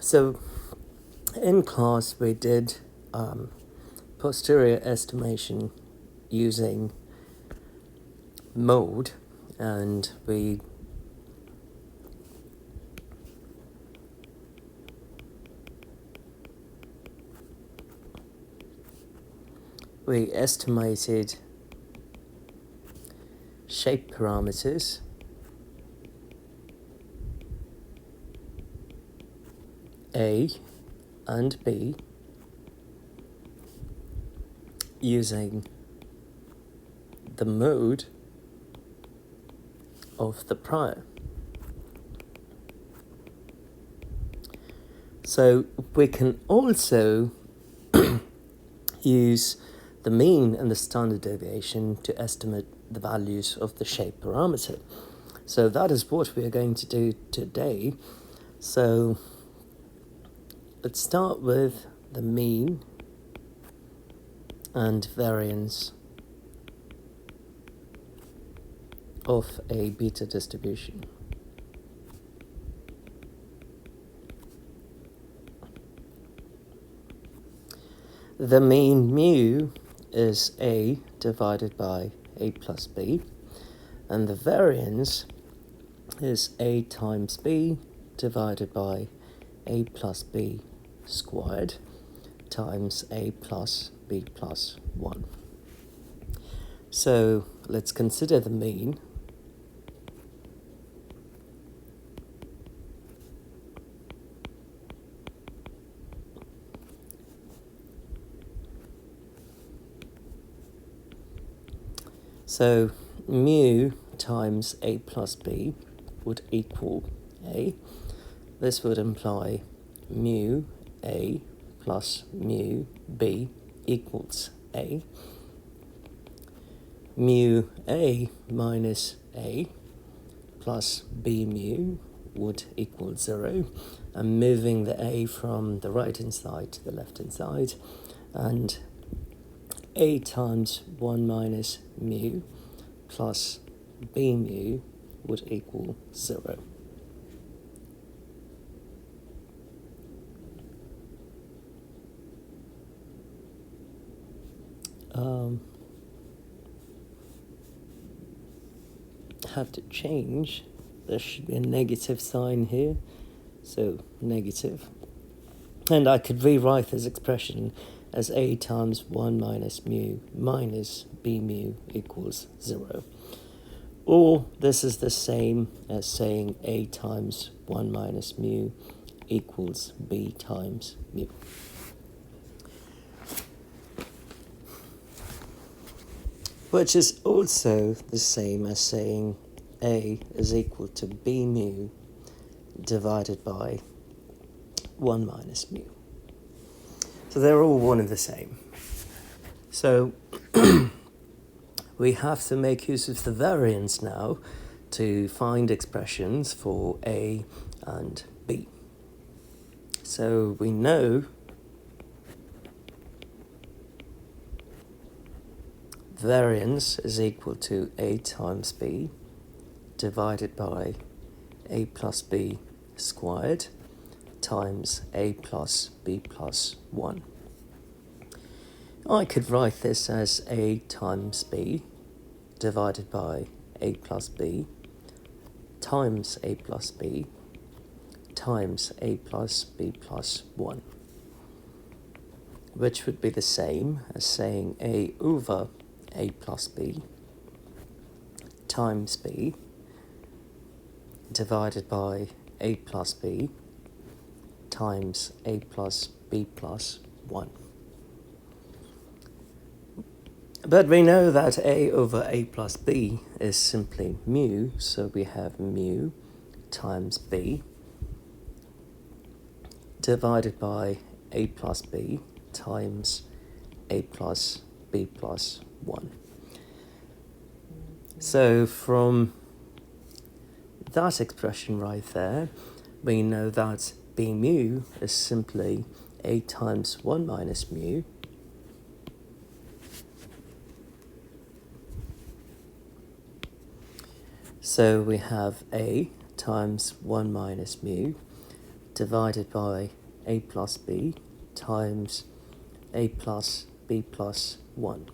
So in class we did posterior estimation using mode, and we estimated shape parameters A and B using the mode of the prior. So we can also use the mean and the standard deviation to estimate the values of the shape parameter. So that is what we are going to do today. So let's start with the mean and variance of a beta distribution. The mean mu is A divided by A plus B, and the variance is A times B divided by A plus B squared times A plus B plus 1. So let's consider the mean. So mu times A plus B would equal A. This would imply mu A plus mu B equals A. Mu A minus A plus B mu would equal 0. I'm moving the A from the right hand side to the left hand side, and A times 1 minus mu plus B mu would equal 0. Have to change. There should be a negative sign here, so negative. And I could rewrite this expression as A times 1 minus mu minus B mu equals 0. Or this is the same as saying A times 1 minus mu equals B times mu. Which is also the same as saying A is equal to B mu divided by 1 minus mu. So they're all one and the same. So we have to make use of the variance now to find expressions for A and B. So we know variance is equal to A times B divided by A plus B squared times A plus B plus 1. I could write this as A times B divided by A plus B times A plus B times A plus B plus 1, which would be the same as saying A over A plus B times B divided by A plus B times A plus B plus 1. But we know that A over A plus B is simply mu, so we have mu times B divided by A plus B times A plus B plus 1. So from that expression right there, we know that B mu is simply A times 1 minus mu So we have A times 1 minus mu divided by a plus b times a plus b plus 1.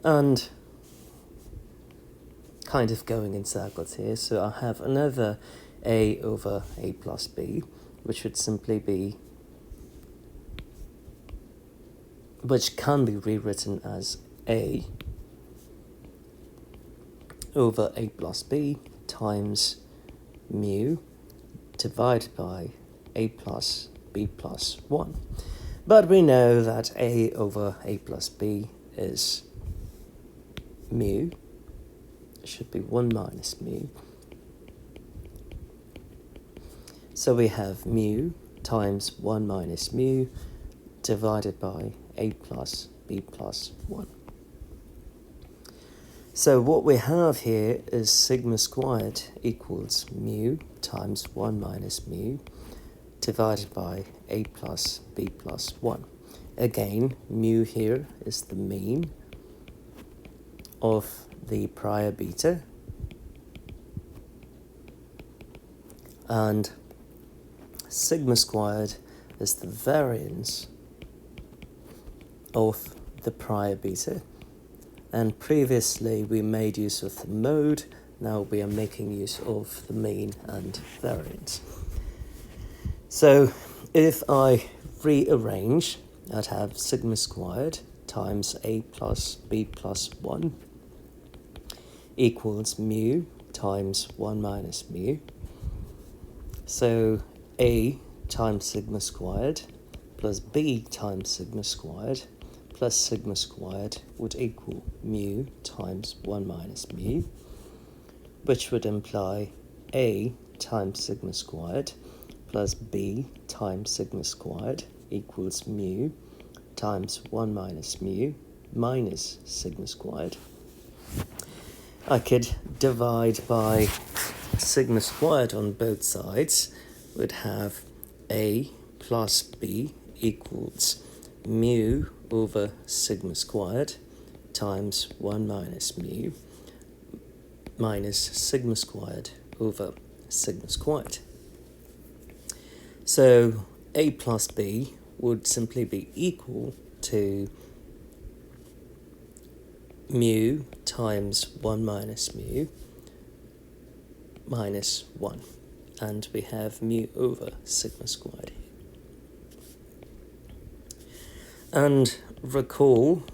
And kind of going in circles here, so I have another a over a plus b, which would simply be, which can be rewritten as a over a plus b times mu divided by a plus b plus 1. But we know that a over a plus b is mu, it should be 1 minus mu. So we have mu times 1 minus mu divided by a plus b plus 1. So what we have here is sigma squared equals mu times 1 minus mu divided by a plus b plus 1. Again, mu here is the mean of the prior beta, and sigma squared is the variance of the prior beta. And previously we made use of the mode, now we are making use of the mean and variance. So if I rearrange, I'd have sigma squared times a plus b plus 1 equals mu times 1 minus mu. So a times sigma squared plus b times sigma squared plus sigma squared would equal mu times 1 minus mu, which would imply a times sigma squared plus b times sigma squared equals mu times 1 minus mu minus sigma squared. I could divide by sigma squared on both sides, would have a plus b equals mu over sigma squared times 1 minus mu minus sigma squared over sigma squared. So a plus b would simply be equal to mu times 1 minus mu minus 1, and we have mu over sigma squared here. And recall,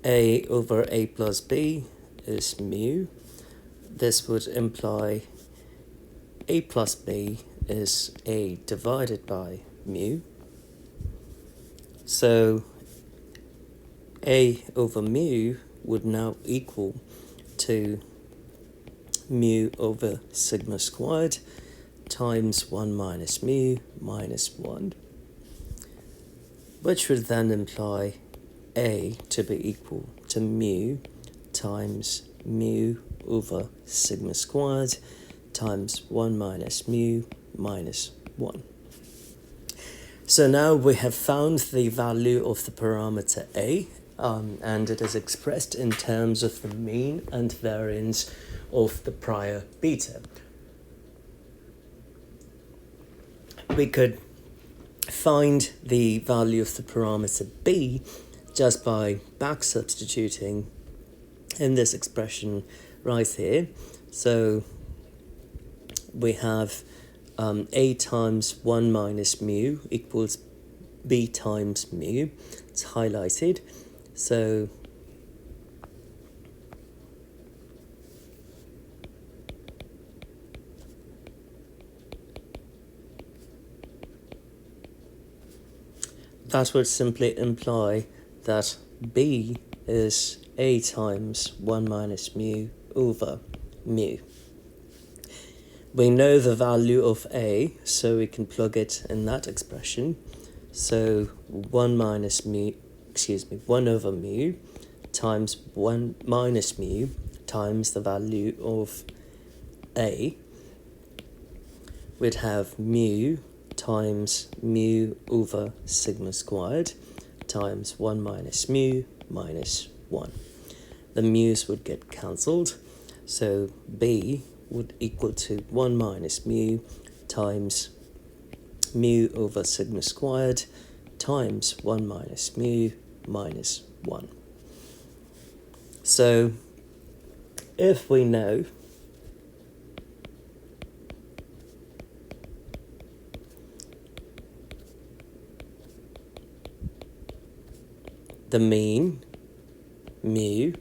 a over a plus b is mu. This would imply a plus b is a divided by mu. So a over mu would now equal to mu over sigma squared times 1 minus mu minus 1, which would then imply a to be equal to mu times mu over sigma squared times 1 minus mu minus 1. So now we have found the value of the parameter a, and it is expressed in terms of the mean and variance of the prior beta. We could find the value of the parameter b just by back substituting in this expression right here. So we have a times 1 minus mu equals b times mu. It's highlighted. So that would simply imply that b is a times 1 minus mu over mu. We know the value of a, so we can plug it in that expression. So 1 over mu times 1 minus mu times the value of a. We'd have mu times mu over sigma squared times 1 minus mu minus 1. The mu's would get cancelled, so b would equal to 1 minus mu times mu over sigma squared times 1 minus mu minus 1. So if we know the mean mu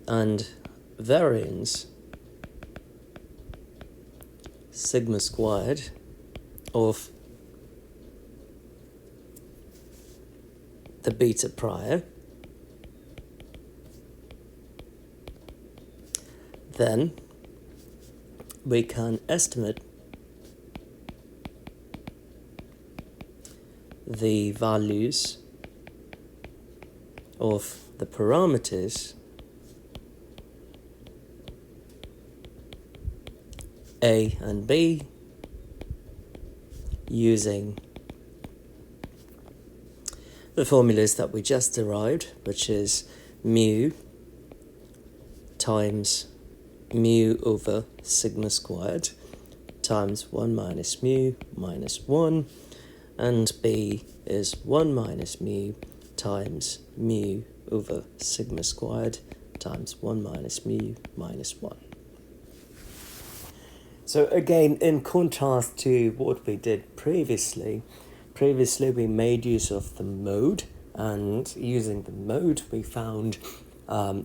and variance sigma squared of the beta prior, then we can estimate the values of the parameters A and B using the formulas that we just derived, which is mu times mu over sigma squared times 1 minus mu minus 1, and B is 1 minus mu times mu over sigma squared times 1 minus mu minus 1. So again, in contrast to what we did previously we made use of the mode, and using the mode we found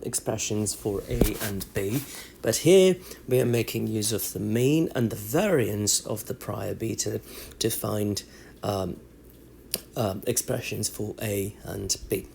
expressions for A and B. But here we are making use of the mean and the variance of the prior beta to find expressions for A and B.